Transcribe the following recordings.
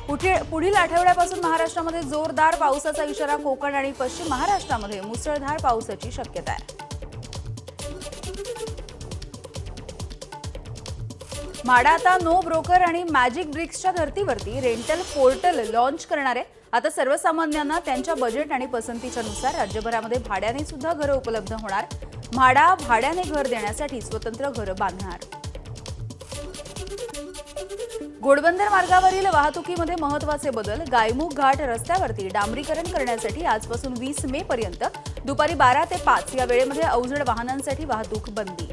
पुढील आठवड्यापासून महाराष्ट्रामध्ये जोरदार पावसाचा इशारा. कोकण आणि पश्चिम महाराष्ट्रामध्ये मुसळधार पावसाची शक्यता आहे. म्हाडा आता नो ब्रोकर आणि मॅजिक ब्रिक्सच्या धर्तीवरती रेंटल पोर्टल लॉन्च करणार आहे. आता सर्वसामान्यांना त्यांच्या बजेट आणि पसंतीच्या नुसार राज्यभरामध्ये भाड्याने सुद्धा घरं उपलब्ध होणार. म्हाडा भाड्याने घर देण्यासाठी स्वतंत्र घरं बांधणार. घोडबंदर मार्गावरील वाहतुकीमध्ये महत्त्वाचे बदल. गायमुख घाट रस्त्यावरती डांबरीकरण करण्यासाठी आजपासून 20 मे पर्यंत दुपारी 12 ते 5 या वेळेमध्ये अवजड वाहनांसाठी वाहतूक बंदी.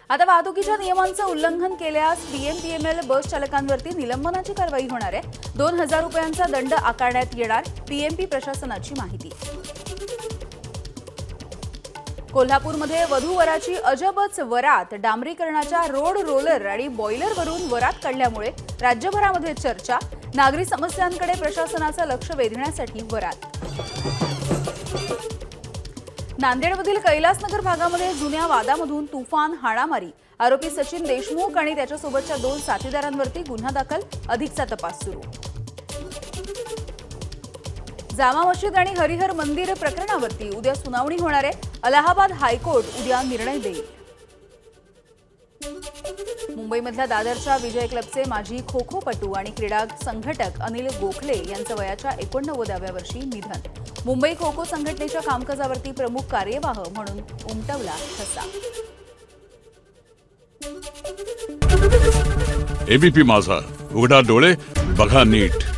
आता वाहतुकीच्या नियमांचं उल्लंघन केल्यास पीएमपीएमएल बस चालकांवरती निलंबनाची कारवाई होणार आहे. 2000 रुपयांचा दंड आकारण्यात येणार. पीएमपी प्रशासनाची माहिती. कोल्हापूरमध्ये वधूवराची अजबच वरात. डांबरीकरणाच्या रोड रोलर आणि बॉयलरवरून वरात काढल्यामुळे राज्यभरामध्ये चर्चा. नागरी समस्यांकडे प्रशासनाचं लक्ष वेधण्यासाठी वरात. नांदेडमधील कैलासनगर भागामध्ये जुन्या वादामधून तुफान हाणामारी. आरोपी सचिन देशमुख आणि त्याच्यासोबतच्या 2 साथीदारांवरती गुन्हा दाखल. अधिकचा तपास सुरू. जामा मशीद आणि हरिहर मंदिर प्रकरणावरती उद्या सुनावणी होणार आहे. अलाहाबाद हायकोर्ट उद्या निर्णय देईल. मुंबईमधल्या दादरच्या विजय क्लबचे माजी खो खोपटू आणि क्रीडा संघटक अनिल गोखले यांचं वयाच्या 89व्या वर्षी निधन. मुंबई खो खो संघटनेच्या कामकाजावरती प्रमुख कार्यवाह म्हणून उमटवला ठसा. एबीपी माझा, उघडा डोळे बघा नीट.